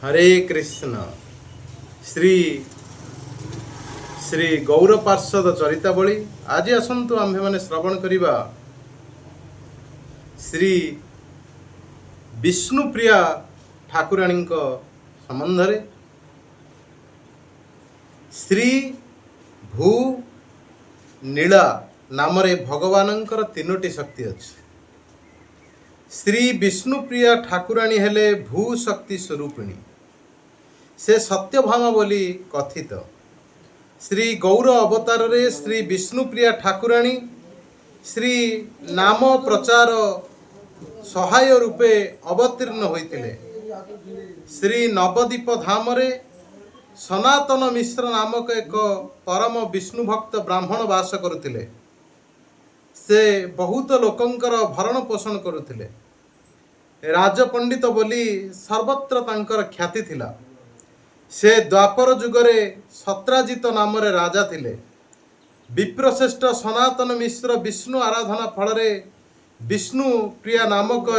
हरे कृष्ण। श्री श्री गौर पार्षद चरितावली। आज आसतु आम्भे माने श्रवण करिबा श्री विष्णुप्रिया ठाकुराणी संबंध रे। श्री भू नीला नाम रे भगवानंकर तीनोटी शक्ति अछि। श्री विष्णुप्रिया ठाकुराणी हेले भू शक्ति स्वरूपिणी। से सत्यभामा बोली कथित। श्री गौर अवतार रे श्री विष्णुप्रिया ठाकुराणी श्री नाम प्रचार सहाय रूपे अवतीर्ण होइतिले। श्री नवदीप धाम रे सनातन मिश्र नामक एक परम विष्णु भक्त ब्राह्मण वास करुथिले। से बहुत लोकंकर भरण पोषण करुथिले। राजपंडित बोली सर्वत्र तांकर ख्याति थिला। से द्वापर जुगरे सत्राजित नाम रे राजा थिले। विप्रश्रेष्ठ सनातन मिश्र विष्णु आराधना फल रे विष्णु प्रिया नामक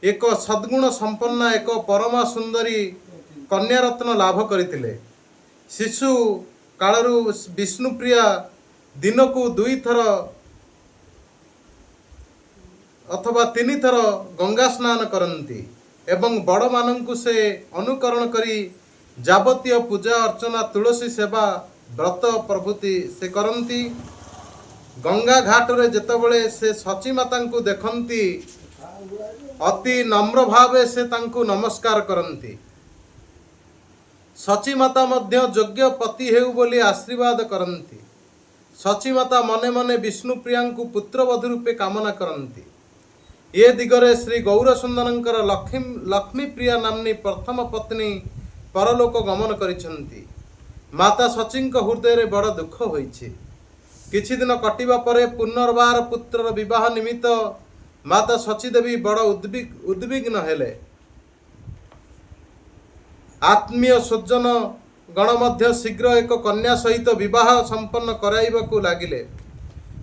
एक सद्गुण संपन्न एक परमा सुंदरी कन्यारत्न लाभ करथिले। शिशु कालरू विष्णुप्रिया दिन को 2 थर अथवा 3 थर गंगा स्नान करती एवं बड़ मानंकु से अनुकरण करी जावतीय पूजा अर्चना तुलसी सेवा व्रत प्रभृति से करती। गंगा घाट रे जेतबळे से सची माता को देखती अति नम्र भावे से तांकु नमस्कार करती। सची माता मध्य योग्य पति हेउ बोली आशीर्वाद करती। सची माता मने मने विष्णुप्रिया को पुत्रवधू रूपे कामना करती। ये दिगरे श्री गौर सुंदरंकर लक्ष्मी प्रिया नामनी प्रथम पत्नी परलोक गमन करिसेंती। माता सचिंक हृदय रे बड़ दुख होइछि। किछि दिन कटिबा परे पुनर्बार पुत्रर विवाह निमित्त माता सची देवी बड़ उद्विग्न हेले। आत्मीय सज्जन गण मध्य शीघ्र एक कन्या सहित विवाह संपन्न कराइबाकू लागिले।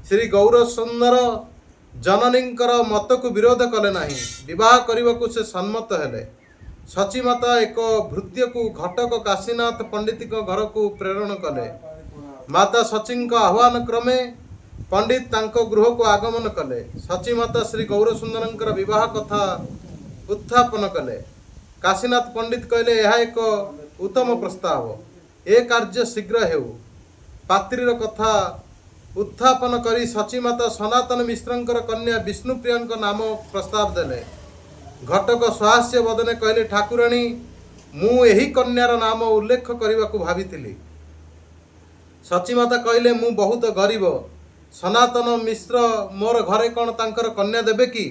श्री गौर सुंदर जननींकर मत को विरोध कले नहीं। विवाह करने से सम्मत हेले। सची माता एक भृत्य को घटक काशीनाथ पंडित घर को प्रेरण कले। माता सची आह्वान क्रमे पंडित तांको गृह को आगमन कले। सची माता श्री गौर सुंदरंकर विवाह कथा उत्थापन कले। काशीनाथ पंडित कहले यह एक उत्तम प्रस्ताव। ए कार्य शीघ्र हेउ। पात्रीर कथा उत्थापन करी सची माता सनातन मिश्रंकर कन्या विष्णुप्रिया नाम प्रस्ताव देले। घटक सहास्य वदने कहले ठाकुराणी मु एही कन्यार नाम उल्लेख करने को भाविथिली। सची माता कहले मु बहुत गरीब। सनातन मिश्र मोर घरे कौन तांकर कन्या देबे कि?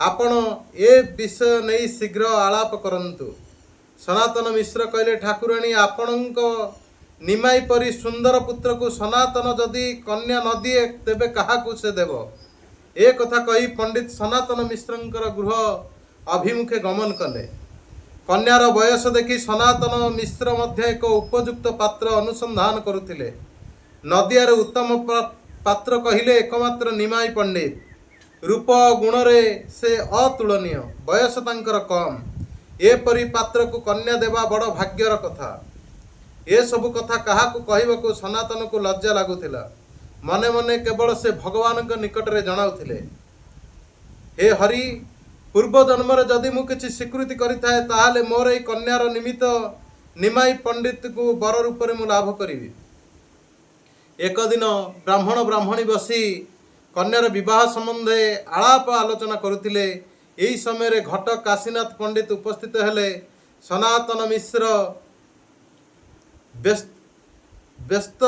आपण ए विषय नहीं शीघ्र आलाप करंतु। सनातन मिश्र कहले ठाकुराणी आपणक निमाई परी सुंदर पुत्र को सनातन जदि कन्या न दिए तेबे काहाकू से देव। ए कथा कही पंडित सनातन मिश्रंकर गृह अभिमुखे गमन कले। कन्यार बयस देखि सनातन मिश्र मध्य एक उपयुक्त पात्र अनुसंधान करुथिले। नदियार उत्तम पात्र कहिले एकमात्र निमाई पंडित। रूप गुण रे से अतुलनीय। बयस तांकर कम। एपरी पात्र को कन्या देवा बड़ भाग्यर कथा। ए सब कथा काहाकू कहबाकू सनातन को लज्जा लागुथिला। मने मने केवल से भगवान निकट रे जणाउथिले हे हरि पूर्व जन्म रे जदि मु किछि स्वीकृति करिथाए ताहाले मोर ए कन्यार निमित्त निमाई पंडित को बर रूप रे मु लाभ करिवि। एक दिन ब्राह्मण ब्राह्मणी बसी कन्यार विवाह संबंधे आलाप आलोचना करुथिले। एही समय रे घटक काशीनाथ पंडित उपस्थित हेले। सनातन मिश्र व्यस्त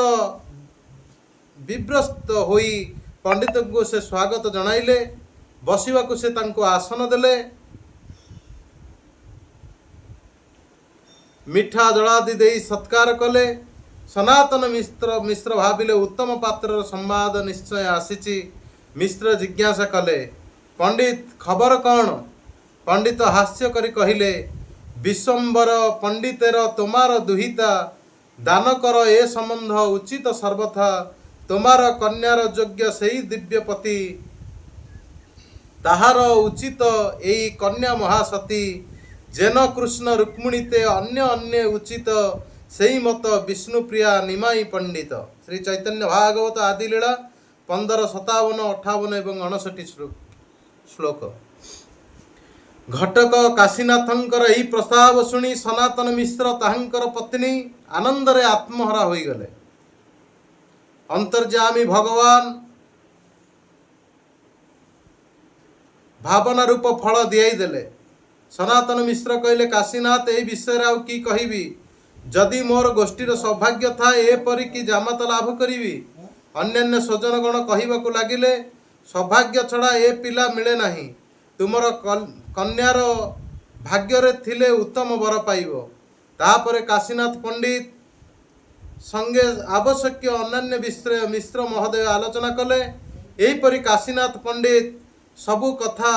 विव्रस्त होई पंडित को से स्वागत जणाइले। बसिवाकू से तांको आसन देले। मिठा जलादि देई सत्कार कले। सनातन मिश्र भाविले उत्तम पात्र संवाद निश्चय आसीची। मिश्र जिज्ञासा कले पंडित खबर कौन? पंडित हास्य करी कहिले विश्वम्बर पंडितेर तुमार दुहिता दान कर ए संबंध उचित सर्वथा। तुमार कन्यार योग्य सेई दिव्यपति ताहार उचित एई कन्या महासती जेन कृष्ण रुक्मिणीते अन्य अन्य उचित सेई मत विष्णुप्रिया निमाई पंडित। श्री चैतन्य भागवत आदि लीला 15, 57, 58 एवं 59 श्लोक। घटक काशीनाथंकर एही प्रस्ताव शुणी सनातन मिश्र ताहंकर पत्नी आनंदरे आत्महरा होई गले। अंतर्यामी भगवान भावना रूप फल दियाई देले। सनातन मिश्र कहले, काशीनाथ ए विषय आउ की कहिबी, जदि मोर गोष्ठीर सौभाग्य थाए एपरि कि जामात लाभ करिबी। अन्यान्य स्वजनगण कहिबाकु लागिले, सौभाग्य छड़ा ए पिला मिले नाही, तुमर कन्यार भाग्ୟରେ थिले उत्तम वर पाइब। तापरे काशीनाथ पंडित संगे आवश्यक अन्यान्य विषय मिश्र महोदय आलोचना कले। एहीपरि काशीनाथ पंडित सबु कथा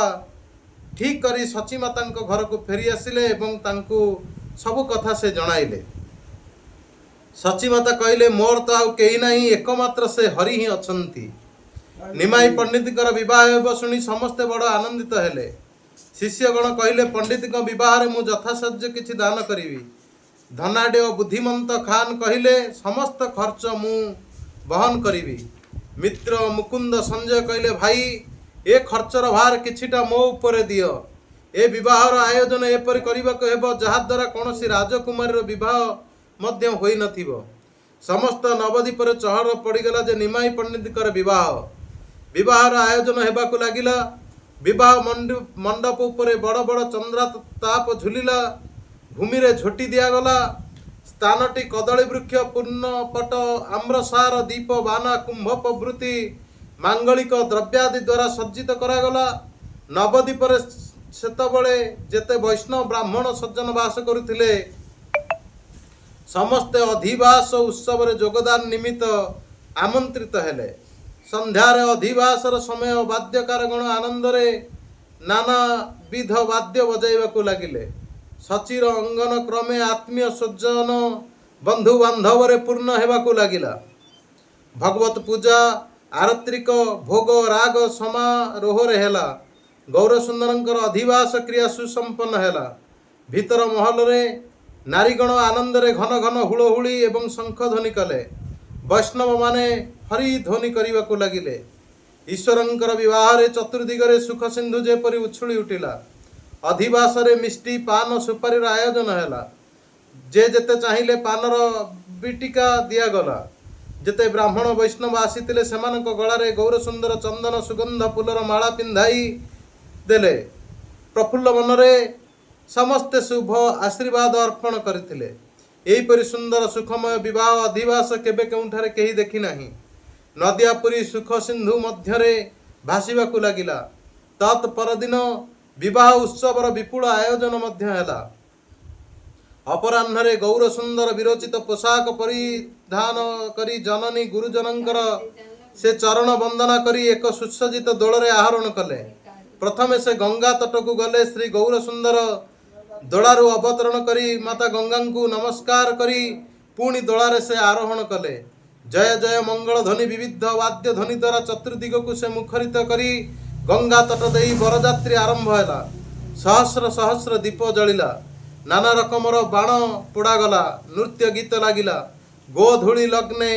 ठीक करी सचीमाता घर को फेरी आसिले एवं तांकु सबु कथा से जणाइले। सचीमाता कहले, मोर तो आउ केही नाही, एकमात्र से हरि ही अछंती। निमाई पंडितकर विवाह हेब शुणी समस्ते बड़ आनंदित हेले। शिष्यगण कहले, पंडित विवाह मु यथासाध्य किछि दान करिवि। धनाढ्य बुद्धिमंत खान कहले, समस्त खर्च मु बहन करिवि। मित्र मुकुंद संजय कहले, भाई ए खर्चर भार किछिटा मो उपरे दियो। ए विवाहर आयोजन एपरि करिबाक हेब जहा द्वारा कोनोसी राजकुमारीर विवाह मध्य होई नथिबो। समस्त नवद्वीपर चहर पड़ीगला जे निमाई पंडितकर विवाहर आयोजन हेबाकु लागिला। विवाह मंडप उपरे बड़ बड़ चंद्रा ताप झुलिला। भूमि रे झोटी दियागला। स्थानटी कदली वृक्ष पूर्णपट आम्रसार दीप बाना कुंभ प्रभृति मांगलिक द्रव्यादि द्वारा सज्जित करागला। नवद्वीपर सेतबळे जेते वैष्णव ब्राह्मण सज्जन वास करुथिले समस्ते अधिवास उत्सव रे योगदान निमित्त आमंत्रित हेले। संध्यारे अधिवासर समय वाद्यकार गण आनंदरे नाना विध वाद्य बजाइबाकु लागिले। सचीर अंगन क्रमे आत्मीय सज्जन बंधु बांधवरे पूर्ण हेबाकु लागिला। भगवत पूजा आरत्रिक भोग राग समारोह हेला। गौरसुंदरंकर अधिवास क्रिया सुसंपन्न हेला। भीतर महल रे नारीगण आनंदरे घन घन हुड़हुड़ी एवं शंख ध्वनि कले। वैष्णव माने हरि ध्वनि करिबाकु लागिले। ईश्वरंकर विवाह रे चतुर्दिगरे सुख सिंधु जेपरि उछुली उठिला। अधिवास रे मिष्टि पान सुपारी आयोजन हेला। जे जेते चाहिले पानर बिटिका दिया गला। जेते ब्राह्मण वैष्णव आसीतिले सेमानक गळारे गौरसुंदर चंदन सुगंध फुलर माला पिंधाई देले। प्रफुल्ल मनरे समस्ते शुभ आशीर्वाद अर्पण करथिले। एहीपरि सुंदर सुखमय विवाह अधिवास केबे केउठारे केही देखि नाही। नदियापुरी सुख सिंधु मध्यरे भासिबाकु लागिला। तत्पर दिन विवाह उत्सवर विपुल आयोजन मध्य हेला। अपराह्न गौर सुंदर विरोचित पोशाक परिधान करी जननी गुरुजनंकर से चरण वंदना करी एक सुसज्जित दोलरे आरोहण कले। प्रथमे से गंगा तट को गले। श्री गौर सुंदर दोलारू अवतरण करी माता गंगा को नमस्कार करी पुणी दोलारे से आरोहण कले। जय जय मंगल ध्वनि विविध वाद्य ध्वनि द्वारा चतुर्दिग को से मुखरित करी गंगा तट देई बरजात्री आरंभ हैला। सहस्र सहस्र दीप जलिला। नाना रकमर बाण पोड़ागला। नृत्य गीत लागिला। गोधूली लग्ने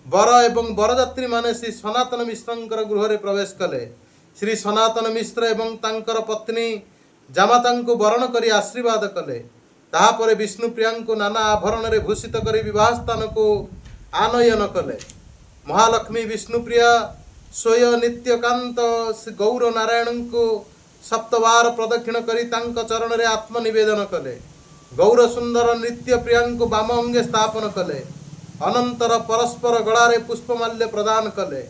बर एवं बरजात्री माने श्री सनातन मिश्रंकर गृह प्रवेश कले। श्री सनातन मिश्र एवं तांकर पत्नी जामातांकु वरण करी आशीर्वाद कले। ताहापरे विष्णुप्रियांकु नाना आभरण रे भूषित करी विवाह स्थान को आनयन कले। महालक्ष्मी विष्णुप्रिया स्वय नित्यकांत श्री गौर नारायण को सप्तवार प्रदक्षिण करी तांक चरण रे आत्मनिवेदन कले। गौर सुंदर नित्य प्रियांकु वाम अंगे स्थापन कले। अनंतर परस्पर गଳାରେ पुष्पमाल्य प्रदान कले।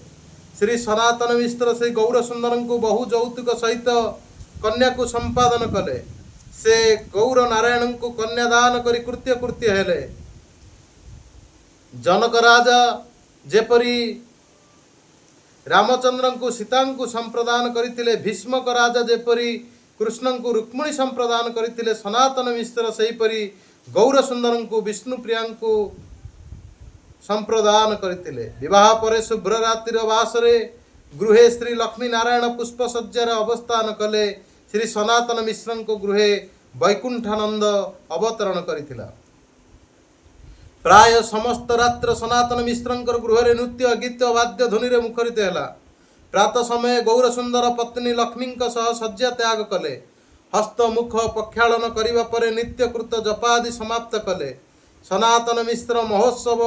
श्री सनातन मिश्र श्री गौर सुंदरंकु बहु यौतुक सहित कन्या को संपादन कले। से गौर नारायण को कन्यादान करी कृत्य कृत्य हेले। जनक राजा जेपरी रामचंद्र को सीता को संप्रदान करथिले, भीष्मक राजा जेपरी कृष्ण को रुक्मिणी संप्रदान करथिले, सनातन मिश्र सेहीपरी गौर सुंदर को विष्णुप्रिया को संप्रदान करथिले। विवाह परे शुभ्र रात्रि वासरे गृहे श्री लक्ष्मी नारायण पुष्प सज्जार अवस्थान कले। श्री सनातन मिश्र को गृहे ବୈକୁଣ୍ଠାନନ୍ଦ ଅବତରଣ କରିଥିଲା। ପ୍ରାୟ ସମସ୍ତ ରାତ୍ର ସନାତନ ମିଶ୍ରଙ୍କର ଗୃହରେ ନୃତ୍ୟ ଗୀତ ବାଦ୍ୟ ଧ୍ୱନିରେ ମୁଖରିତ ହେଲା। ପ୍ରାତଃ ସମୟେ ଗୌରସୁନ୍ଦର ପତ୍ନୀ ଲକ୍ଷ୍ମୀଙ୍କ ସହ ଶଯ୍ୟା ତ୍ୟାଗ କଲେ। ହସ୍ତ ମୁଖ ପ୍ରକ୍ଷାଳନ କରିବା ପରେ ନିତ୍ୟକୃତ ଜପାଦି ସମାପ୍ତ କଲେ। ସନାତନ ମିଶ୍ର ମହୋତ୍ସବ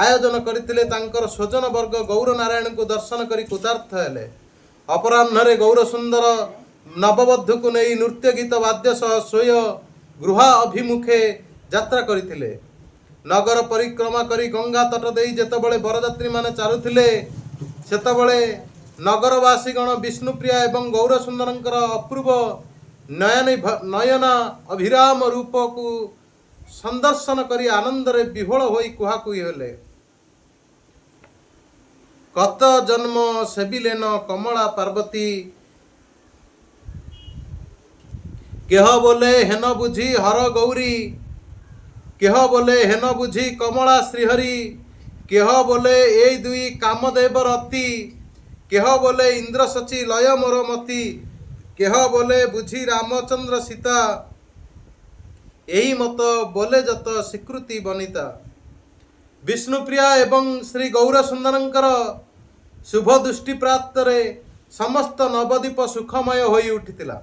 ଆୟୋଜନ କରିଥିଲେ। ତାଙ୍କର ସ୍ୱଜନ ବର୍ଗ ଗୌର ନାରାୟଣଙ୍କୁ ଦର୍ଶନ କରି କୃତାର୍ଥ ହେଲେ। ଅପରାହ୍ନରେ ଗୌରସୁନ୍ଦର ନବବଧୂକୁ ନେଇ ନୃତ୍ୟ ଗୀତ ବାଦ୍ୟ ସହ ସ୍ୱୟଂ ଗୃହ ଅଭିମୁଖେ ଯାତ୍ରା କରିଥିଲେ। ନଗର ପରିକ୍ରମା କରି ଗଙ୍ଗା ତଟ ଦେଇ ଯେତେବେଳେ ବରଯାତ୍ରୀମାନେ ଚାଲୁଥିଲେ ସେତେବେଳେ ନଗରବାସୀଗଣ ବିଷ୍ଣୁପ୍ରିୟା ଏବଂ ଗୌରସୁନ୍ଦରଙ୍କର ଅପୂର୍ବ ନୟନ ଅଭିରାମ ରୂପକୁ ସନ୍ଦର୍ଶନ କରି ଆନନ୍ଦରେ ବିହ୍ୱଳ ହୋଇ କୁହାକୁହି ହେଲେ। କତ ଜନ୍ମ ସେବିଲେନ କମଳା ପାର୍ବତୀ, କେହ ବୋଲେ ହେନ ବୁଝି ହର ଗୌରୀ, କେହ ବୋଲେ ହେନ ବୁଝି କମଳା ଶ୍ରୀହରି, କେହ ବୋଲେ এই দুই কামদেব রতি, কেহ বলে ইন্দ্র সচি লয় মোর মতি, কেহ বলে বুঝি রামচন্দ্র সীতা, এই মত বলে যত স্বীকৃতি বনিতা। ବିଷ୍ଣୁପ୍ରିୟା ଏବଂ ଶ୍ରୀ ଗୌରସୁନ୍ଦରଙ୍କର ଶୁଭ ଦୃଷ୍ଟି ପ୍ରାପ୍ତରେ ସମସ୍ତ ନବଦ୍ୱୀପ ସୁଖମୟ ହୋଇ ଉଠିଥିଲା।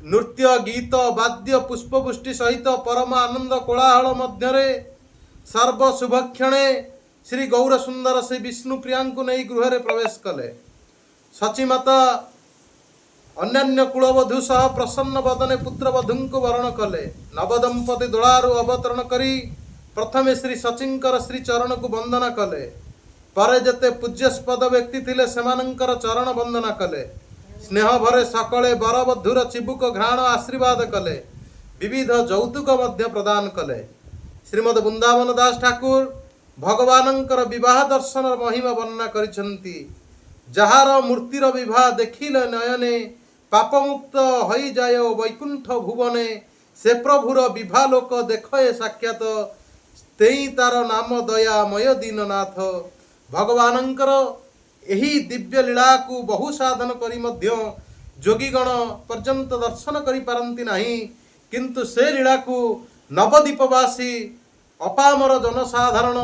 ନୃତ୍ୟ ଗୀତ ବାଦ୍ୟ ପୁଷ୍ପବୃଷ୍ଟି ସହିତ ପରମ ଆନନ୍ଦ କୋଳାହଳ ମଧ୍ୟରେ ସର୍ବ ଶୁଭକ୍ଷଣେ ଶ୍ରୀ ଗୌରସୁନ୍ଦର ଶ୍ରୀ ବିଷ୍ଣୁପ୍ରିୟାଙ୍କୁ ନେଇ ଗୃହରେ ପ୍ରବେଶ କଲେ। ସଚୀମାତା ଅନ୍ୟାନ୍ୟ କୁଳବଧୂ ସହ ପ୍ରସନ୍ନ ବଦନେ ପୁତ୍ରବଧୂଙ୍କୁ ବରଣ କଲେ। ନବଦମ୍ପତି ଦୋଳାରୁ ଅବତରଣ କରି ପ୍ରଥମେ ଶ୍ରୀ ସଚୀଙ୍କର ଶ୍ରୀ ଚରଣକୁ ବନ୍ଦନା କଲେ। ପରେ ଯେତେ ପୂଜ୍ୟସ୍ପଦ ବ୍ୟକ୍ତି ଥିଲେ ସେମାନଙ୍କର ଚରଣ ବନ୍ଦନା କଲେ। ସ୍ନେହ ଭରେ ସକଳେ ବରବଧୂର ଚିବୁକ ଘ୍ରାଣ ଆଶୀର୍ବାଦ କଲେ। ବିବିଧ ଯୌତୁକ ମଧ୍ୟ ପ୍ରଦାନ କଲେ। ଶ୍ରୀମଦ୍ ବୃନ୍ଦାବନ ଦାସ ଠାକୁର ଭଗବାନଙ୍କର ବିବାହ ଦର୍ଶନର ମହିମା ବର୍ଣ୍ଣନା କରିଛନ୍ତି। ଯାହାର ମୂର୍ତ୍ତିର ବିବାହ ଦେଖିଲେ ନୟନେ, ପାପମୁକ୍ତ ହୋଇଯାଏ ବୈକୁଣ୍ଠ ଭୁବନେ, ସେ ପ୍ରଭୁର ବିବାହ ଲୋକ ଦେଖଏ ସାକ୍ଷାତ, ତେଇ ତାର ନାମ ଦୟାମୟ ଦୀନନାଥ। ଭଗବାନଙ୍କର ଏହି ଦିବ୍ୟ ଲୀଳାକୁ ବହୁ ସାଧନ କରି ମଧ୍ୟ ଯୋଗୀଗଣ ପର୍ଯ୍ୟନ୍ତ ଦର୍ଶନ କରିପାରନ୍ତି ନାହିଁ, କିନ୍ତୁ ସେ ଲୀଳାକୁ ନବଦ୍ୱୀପବାସୀ ଅପାମର ଜନସାଧାରଣ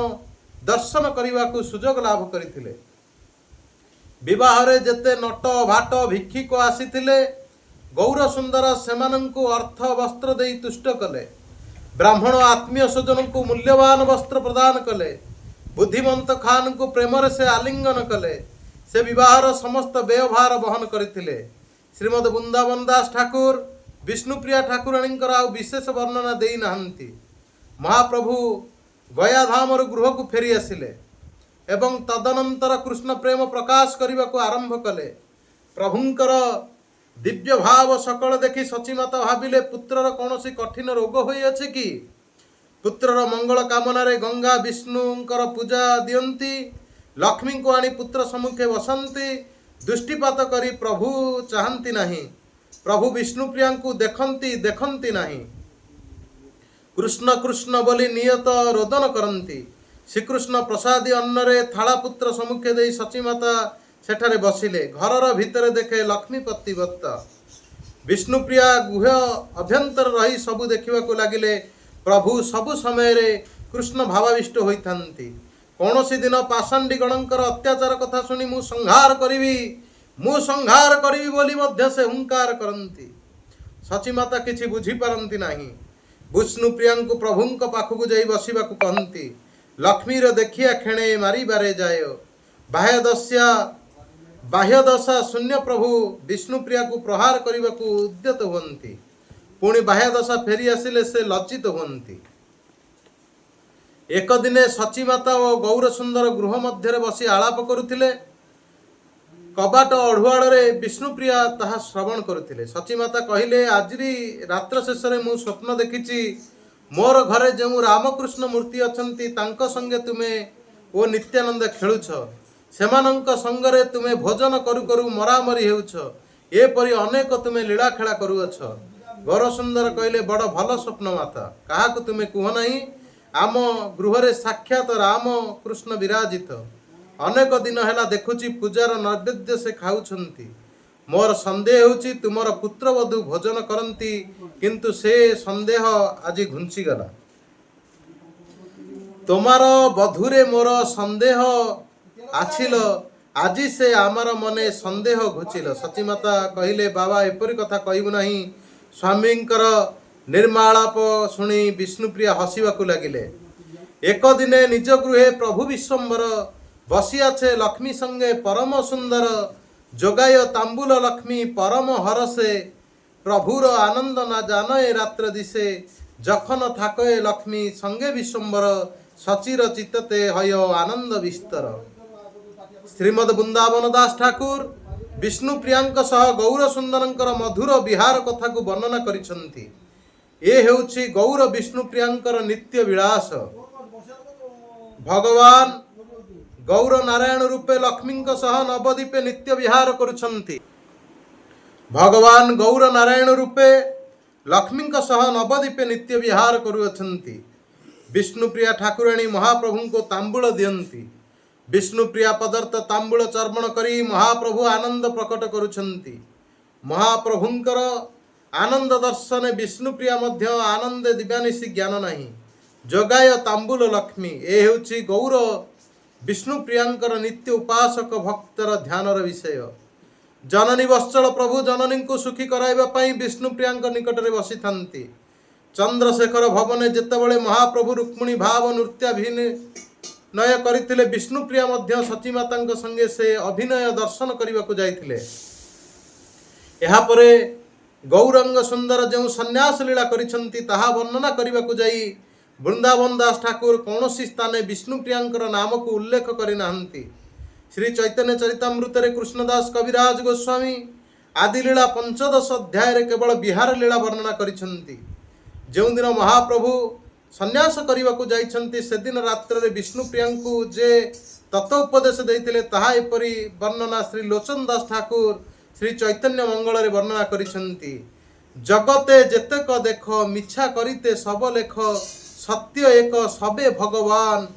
ଦର୍ଶନ କରିବାକୁ ସୁଯୋଗ ଲାଭ କରିଥିଲେ। ବିବାହରେ ଯେତେ ନଟ ଭାଟ ଭିକ୍ଷୁକ ଆସିଥିଲେ ଗୌରସୁନ୍ଦର ସେମାନଙ୍କୁ ଅର୍ଥ ବସ୍ତ୍ର ଦେଇ ତୁଷ୍ଟ କଲେ। ବ୍ରାହ୍ମଣ ଆତ୍ମୀୟ ସ୍ୱଜନଙ୍କୁ ମୂଲ୍ୟବାନ ବସ୍ତ୍ର ପ୍ରଦାନ କଲେ। ବୁଦ୍ଧିମନ୍ତ ଖାନଙ୍କୁ ପ୍ରେମରେ ସେ ଆଲିଙ୍ଗନ କଲେ। ସେ ବିବାହର ସମସ୍ତ ବ୍ୟୟଭାର ବହନ କରିଥିଲେ। ଶ୍ରୀମଦ୍ ବୃନ୍ଦାବନ ଦାସ ଠାକୁର ବିଷ୍ଣୁପ୍ରିୟା ଠାକୁରାଣୀଙ୍କର ଆଉ ବିଶେଷ ବର୍ଣ୍ଣନା ଦେଇନାହାନ୍ତି। ମହାପ୍ରଭୁ ଗୟାଧାମରୁ ଗୃହକୁ ଫେରି ଆସିଲେ ଏବଂ ତଦନନ୍ତର କୃଷ୍ଣ ପ୍ରେମ ପ୍ରକାଶ କରିବାକୁ ଆରମ୍ଭ କଲେ। ପ୍ରଭୁଙ୍କର ଦିବ୍ୟ ଭାବ ସକଳ ଦେଖି ସଚୀମାତା ଭାବିଲେ ପୁତ୍ରର କୌଣସି କଠିନ ରୋଗ ହୋଇଅଛି କି? ପୁତ୍ରର ମଙ୍ଗଳ କାମନାରେ ଗଙ୍ଗା ବିଷ୍ଣୁଙ୍କର ପୂଜା ଦିଅନ୍ତି। ଲକ୍ଷ୍ମୀଙ୍କୁ ଆଣି ପୁତ୍ର ସମ୍ମୁଖେ ବସନ୍ତି। ଦୃଷ୍ଟିପାତ କରି ପ୍ରଭୁ ଚାହାନ୍ତି ନାହିଁ। ପ୍ରଭୁ ବିଷ୍ଣୁପ୍ରିୟାଙ୍କୁ ଦେଖନ୍ତି ନାହିଁ। କୃଷ୍ଣ କୃଷ୍ଣ ବୋଲି ନିୟତ ରୋଦନ କରନ୍ତି। ଶ୍ରୀକୃଷ୍ଣ ପ୍ରସାଦୀ ଅନ୍ନରେ ଥାଳା ପୁତ୍ର ସମ୍ମୁଖେ ଦେଇ ସଚୀମାତା ସେଠାରେ ବସିଲେ। ଘରର ଭିତରେ ଦେଖେ ଲକ୍ଷ୍ମୀପତି ବତ୍ତ। ବିଷ୍ଣୁପ୍ରିୟା ଗୁହ ଅଭ୍ୟନ୍ତର ରହି ସବୁ ଦେଖିବାକୁ ଲାଗିଲେ। ପ୍ରଭୁ ସବୁ ସମୟରେ କୃଷ୍ଣ ଭାବାବିଷ୍ଟ ହୋଇଥାନ୍ତି। କୌଣସି ଦିନ ପାଷାଣ୍ଡୀଗଣଙ୍କର ଅତ୍ୟାଚାର କଥା ଶୁଣି ମୁଁ ସଂହାର କରିବି ବୋଲି ମଧ୍ୟ ସେ ହୁଙ୍କାର କରନ୍ତି। ସଚୀମାତା କିଛି ବୁଝିପାରନ୍ତି ନାହିଁ। ବିଷ୍ଣୁପ୍ରିୟାଙ୍କୁ ପ୍ରଭୁଙ୍କ ପାଖକୁ ଯାଇ ବସିବାକୁ କହନ୍ତି। ଲକ୍ଷ୍ମୀର ଦେଖିଆ କ୍ଷଣେ ମାରିବାରେ ଯାଏ। ବାହ୍ୟଦଶା ଶୂନ୍ୟ ପ୍ରଭୁ ବିଷ୍ଣୁପ୍ରିୟାକୁ ପ୍ରହାର କରିବାକୁ ଉଦ୍ୟତ ହୁଅନ୍ତି। ପୁଣି ବାହ୍ୟଦଶା ଫେରି ଆସିଲେ ସେ ଲଜ୍ଜିତ ହୁଅନ୍ତି। ଏକଦିନେ ସଚୀମାତା ଓ ଗୌରସୁନ୍ଦର ଗୃହ ମଧ୍ୟରେ ବସି ଆଳାପ କରୁଥିଲେ। କବାଟ ଅଢୁଆଳରେ ବିଷ୍ଣୁପ୍ରିୟା ତାହା ଶ୍ରବଣ କରୁଥିଲେ। ସଚୀମାତା କହିଲେ, ଆଜି ରାତ୍ର ଶେଷରେ ମୁଁ ସ୍ୱପ୍ନ ଦେଖିଛି ମୋର ଘରେ ଯେଉଁ ରାମକୃଷ୍ଣ ମୂର୍ତ୍ତି ଅଛନ୍ତି ତାଙ୍କ ସଙ୍ଗେ ତୁମେ ଓ ନିତ୍ୟାନନ୍ଦ ଖେଳୁଛ। ସେମାନଙ୍କ ସଙ୍ଗରେ ତୁମେ ଭୋଜନ କରୁ କରୁ ମରାମରି ହେଉଛ। ଏପରି ଅନେକ ତୁମେ ଲୀଳାଖେଳା କରୁଅଛ। ଗୌରସୁନ୍ଦର କହିଲେ, ବଡ଼ ଭଲ ସ୍ୱପ୍ନ ମାତା, କାହାକୁ ତୁମେ କୁହ ନାହିଁ। ଆମ ଗୃହରେ ସାକ୍ଷାତ ରାମ କୃଷ୍ଣ ବିରାଜିତ। ଅନେକ ଦିନ ହେଲା ଦେଖୁଛି ପୂଜାର ନୈବେଦ୍ୟ ସେ ଖାଉଛନ୍ତି। मोर सन्देह होची तुमर पुत्रवधू भोजन करती किंतु से सन्देह आज घुंचीगला तुमार बधुरे मोर सन्देह आछिल आज से आमर मने सन्देह घुचिल। सचीमाता कहिले बाबा एपरी कथा कहबू नहीं। स्वामींकर निर्मालाप शुणी विष्णुप्रिया हसिबाकू लागिले। एक दिने निज गृहे प्रभु विश्वम्बर बसियाछे लक्ष्मी संगे परम सुंदर जोगाय तांबुल लक्ष्मी परम हरसे प्रभुर आनंद ना जानए रात्र दिशे जखन थाकए लक्ष्मी संगे विश्वम्बर सचिर चित्तते हय आनंद विस्तर। श्रीमद वृंदावन दास ठाकुर विष्णुप्रियांक सह गौर सुंदरंकर मधुर विहार कथा को वर्णना करिसंती। ए हेउछि गौर विष्णुप्रियांकर नित्य विलास। भगवान गौर नारायण रूपे लक्ष्मी सह नवद्वीपे नित्य विहार करुछंती। भगवान गौर नारायण रूपे लक्ष्मी सह नवद्वीपे नित्य विहार करुछंती। विष्णुप्रिया ठाकुराणी महाप्रभु को तांबूल दियंती। विष्णुप्रिया पदार्थ तांबूल चर्पण करी महाप्रभु आनंद प्रकट करुछंती। महाप्रभुंकर आनंद दर्शन विष्णुप्रिया मध्य आनंद दिव्यानिशी ज्ञान नहीं। जोगाय तांबूल लक्ष्मी ए हेउछि गौर विष्णुप्रियांकर नित्य उपासक भक्तर ध्यानर विषय। जननी वत्सल प्रभु जननी को सुखी कराइबा पई विष्णुप्रियांक निकटरे बसिथांती। चंद्रशेखर भवने जेतेबेले महाप्रभु रुक्मिणी भाव नृत्याभिनय करथिले विष्णुप्रिया मध्य सचीमातांक संगे से अभिनय दर्शन करने जाइथिले। एहा परे गौरंग सुंदर जो सन्यास लीला करिसंती ताहा वर्णना करने जाई वृंदावन दास ठाकुर कौनसी स्थाने विष्णुप्रियांकर नाम को उल्लेख करिनाहंती। श्री चैतन्य चरितामृत रे कृष्णदास कविराज गोस्वामी आदि लीला 15 अध्याय रे केवल विहार लीला वर्णना करिसंती। जो दिन महाप्रभु सन्यास करने जाइछंती से दिन रात्र रे विष्णुप्रियांकु जे तत्वोपदेश देइथिले ताहा एपरि वर्णना श्री लोचन दास ठाकुर श्री चैतन्य मंगल रे वर्णना करिसंती। जगते जेतेक देख मिछा करिते सब लेख सत्य एक सबे भगवान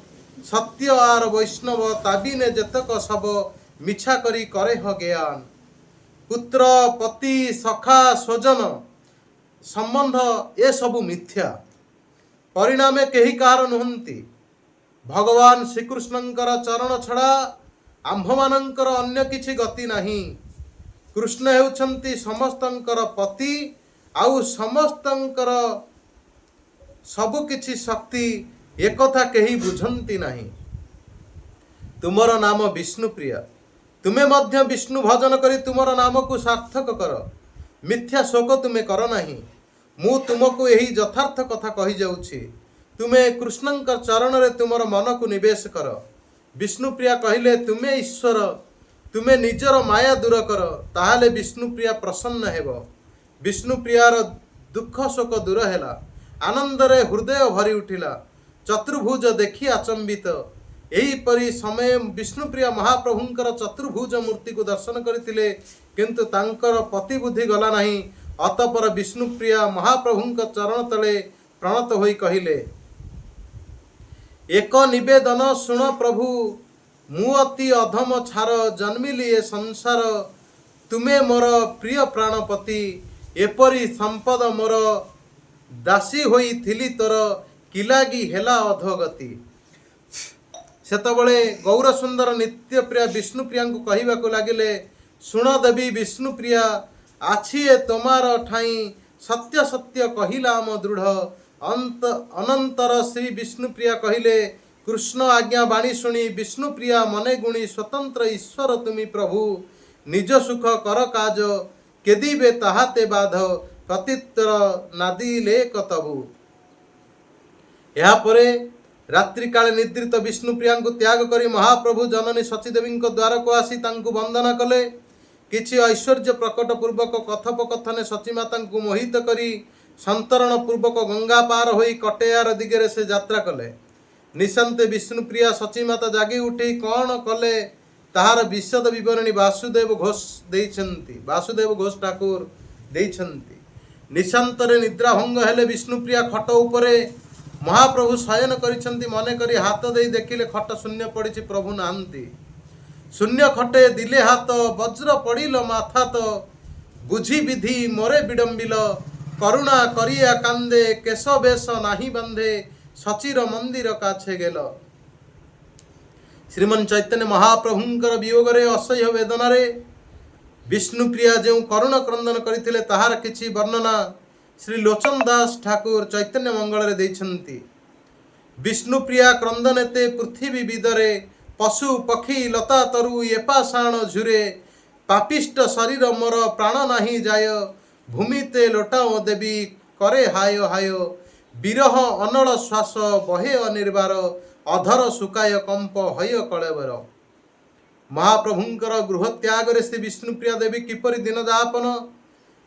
सत्य आर वैष्णव ताबिने जेतक सब मिछा करी करे ह ज्ञान। पुत्र पति सखा स्वजन संबंध ए सबु मिथ्या परिणामे केही कार नुहंती। भगवान श्रीकृष्णंकर चरण छड़ा आंभमानंकर अन्य किछि गति नहीं। कृष्ण हेउछंती समस्तंकर पति आउ समस्तंकर सबु किछि शक्ति एकथा केही बुझंती नहीं। तुमर नाम विष्णुप्रिया तुमे मध्य विष्णु भजन करी तुमर नाम को सार्थक कर। मिथ्या शोक तुमे कर नहीं। मु तुमको यही यथार्थ कथा कही जाउछि। तुमे कृष्णंकर चरण रे तुमर मन को निवेश कर। विष्णुप्रिया कहिले तुमे ईश्वर तुमे निजर माया दूर कर ताहाले विष्णुप्रिया प्रसन्न हेब। विष्णुप्रियार दुख शोक दूर हेला आनंद रे हृदय भरी उठिला। चतुर्भुज देखी अचंबित एही परी समय विष्णुप्रिया महाप्रभुंकर चतुर्भुज मूर्ति को दर्शन करथिले किंतु तांकर पति बुद्धि गला नहीं। अतपर विष्णुप्रिया महाप्रभुंकर चरण तले प्रणत होई कहिले एक निवेदन सुन प्रभु मु अति अधम छार जन्मिली ए संसार तुमे मोर प्रिय प्राणपति एपरी संपद मोर दासी होई थिली तोर किलागी हेला अधोगति। सेतबळे गौर सुंदर नित्य प्रिया विष्णुप्रिया को कहवाक लगिले सुण देवी विष्णुप्रिया आछि ए तोमार ठाई सत्य सत्य कहिला म दृढ़ अंत अनंतर श्री विष्णुप्रिया कहिले कृष्ण आज्ञा बाणी शुणी विष्णुप्रिया मने गुणी स्वतंत्र ईश्वर तुमी प्रभु निज सुख कर काज केदिबे ताहाते बाध प्रत्युत्तर नादिले कतबु। या परे रात्रि काले निद्रित विष्णुप्रिया को त्याग करी महाप्रभु जननी सचीदेवी द्वार को आसी तांकु वंदना कले। किछि ऐश्वर्य प्रकट पूर्वक कथोपकथने सचीमाता को मोहित करी संतरण पूर्वक गंगा पार होई कटेयार दिगरे से यात्रा कले। निशांते विष्णुप्रिया सचीमाता जागी उठी कौन कले ताहार विशद विवरणी वासुदेव घोष ठाकुर देइछंती। निशांतरे निद्रा भंग हेले विष्णुप्रिया खट उपरे महाप्रभु शयन करिछंती मने करी हाथ देई देखिले खट शून्य पड़िछि प्रभु नांती। शून्य खटे दिले हाथ वज्र पड़िल माथात बुझी विधि मोरे विडम्बिल करुणा करिया कांदे केश बेश नाही बंधे सचिर मंदिर काछे गेल। श्रीमन चैतन्य महाप्रभुंकर वियोगरे असह्य वेदनारे विष्णुप्रिया जो करुण क्रंदन करथिले ताहार किछि वर्णना श्री लोचन दास ठाकुर चैतन्य मंगल रे दैछन्ति। विष्णुप्रिया क्रंदनेते पृथ्वी विदरे पशु पक्षी लता तरु एपाषाण झुरे पापिष्ट शरीर मोर प्राण नाही जाय भूमिते लोटाओ देवी करे हाय हाय विरह अनल श्वास बहे अनिर्बार अधर सुकाय कंप हय कलेबर। महाप्रभुंकर गृह त्यागरे श्री विष्णुप्रिया देवी किपरि दिन जापन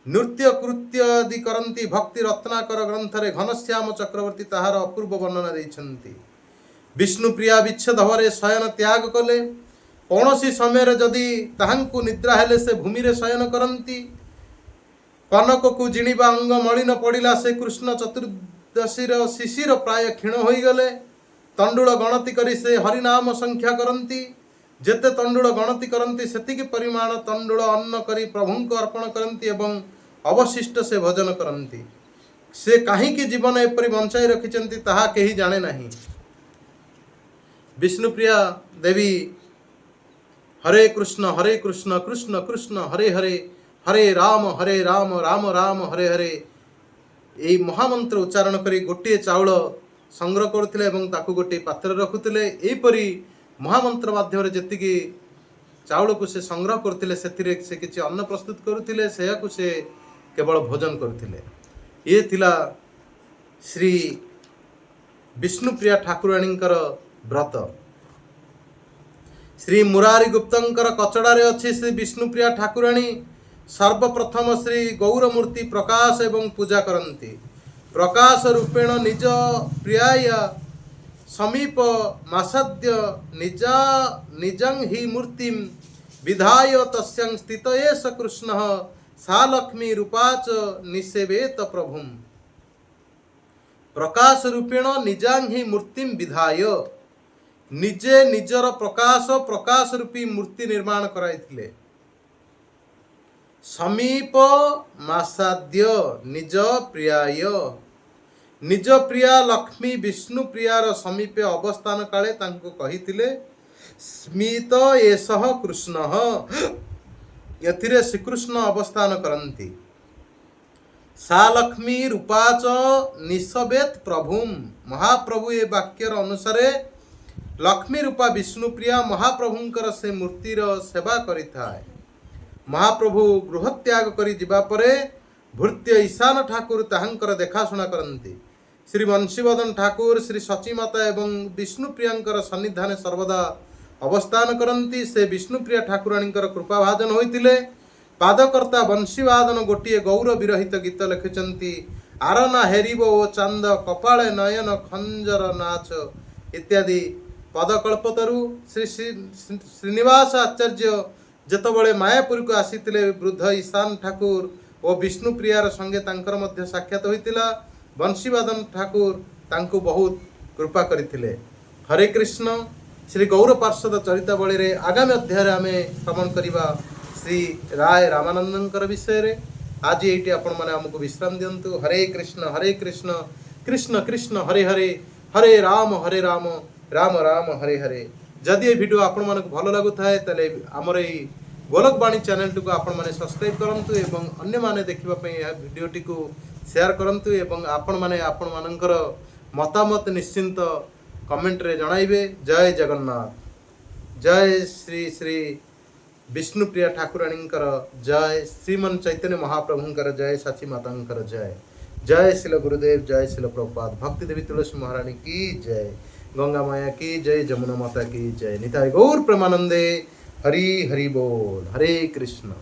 नृत्य कृत्य आदि करती भक्ति रत्नाकर ग्रंथरे घनश्याम चक्रवर्ती ताहार अपूर्व वर्णना देइछन्ति। विष्णुप्रिया विच्छेद भरे शयन त्याग कले कौनसी समय जदि ताहांकु निद्रा हेले से भूमि रे शयन करती कनक को जिणिबा अंग मलिन पड़िला से कृष्ण चतुर्दशी शिशिर प्राय क्षीण हो गले। तंडुल गणति करी से हरिनाम संख्या करती जेते तंडुल गणति करती सेतिकी परिमाण तंडुल अन्न करी प्रभुंको अर्पण करती एवं अवशिष्ट से भोजन करती। से काहींकी जीवन एपरि बंचाई रखिचंती ताहा केही जाने नहीं। विष्णुप्रिया देवी हरे कृष्ण कृष्ण कृष्ण हरे हरे हरे राम राम राम हरे हरे यही महामंत्र उच्चारण करी गोटे चाउल संग्रह करथिले एवं ताकू गोटे पात्र रखुथिले। एपरि महामंत्र माध्यम जेतिकी चाउल को से संग्रह करथिले सेथिरे से किछि अन्न प्रस्तुत करुथिले सेयाकु से केवल भोजन करुथिले। ये थिला श्री विष्णुप्रिया ठाकुराणींकर व्रत। श्री मुरारी गुप्तंकर कचड़ारे अच्छी श्री विष्णुप्रिया ठाकुराणी सर्वप्रथम श्री गौरमूर्ति प्रकाश एवं पूजा करती। प्रकाश रूपेण निज प्रियाय समीप मासाद्य निजं हि मूर्ति विधाय तस्यं स्थित एष कृष्ण सा लक्ष्मी रूपाच निसेवेत प्रभुम। प्रकाश रूपेण निजां हि मूर्ति विधाय निजे निजर प्रकाश रूपी मूर्ति निर्माण कराइथिले। समीप मासाद्य निज प्रियाय निज प्रिया लक्ष्मी विष्णुप्रियार समीपे अवस्थान काले तांको कहिथिले स्मित एषः कृष्ण यथिरे श्रीकृष्ण अवस्थान करती। सा लक्ष्मी रूपाच निसवेत प्रभुम। महाप्रभु ए वाक्यर अनुसारे लक्ष्मी रूपा विष्णुप्रिया महाप्रभुंकर से मूर्तिर सेवा करिथाय। महाप्रभु गृह त्याग करी जिबा परे भृत्य ईशान ठाकुर ताहांकर देखाशुना करती। श्री बंशीवदन ठाकुर श्री सचीमाता एवं विष्णुप्रियांकर सन्निधाने सर्वदा अवस्थान करती। से विष्णुप्रिया ठाकुराणींकर कृपाभाजन होइतिले। पादकर्ता बंशीवादन गोटिए गौर विरहित गीत लिखिचंती। आरना हेरिबो ओ चांद कपाळे नयन खंजर नाच इत्यादि पदकल्पतरु। श्री श्रीनिवास आचार्य जेतबळे मायापुर को आसीतिले वृद्ध ईशान ठाकुर और विष्णुप्रियार संगे तांकर मध्य साक्षात होइतिला। बंशीवादन ठाकुर तांको बहुत कृपा करथिले। हरे कृष्ण। श्री गौर पार्षद चरितावली रे आगामी अध्याय आमे श्रवण करिबा श्री राय रामानंदंकर विषय रे। आज एटी आपण माने हमको विश्राम दियंतु। हरे कृष्ण कृष्ण कृष्ण हरे हरे हरे राम राम राम हरे हरे। जदि ये वीडियो आपण मानक भलो लागु थाए तले हमर ए गोलकवाणी चैनल को आपण माने सब्सक्राइब करंतु एवं अन्य माने देखिबा पई ए वीडियो टी को शेयर करंतु एवं आपण माने आपण मानकर मतामत निश्चिंत कमेंट रे जणाइबे। जय जगन्नाथ। जय श्री श्री विष्णुप्रिया ठाकुराणींकर जय। श्रीमन चैतन्य महाप्रभुंकर जय। साची मातांकर जय। जय श्रील गुरुदेव। जय श्रील प्रभुपाद। भक्ति देवी तुलसी महारानी की जय। गंगा माया की जय। जमुना माता की जय। निताय गौर प्रेमानंदे। हरि हरि बोल। हरे कृष्ण।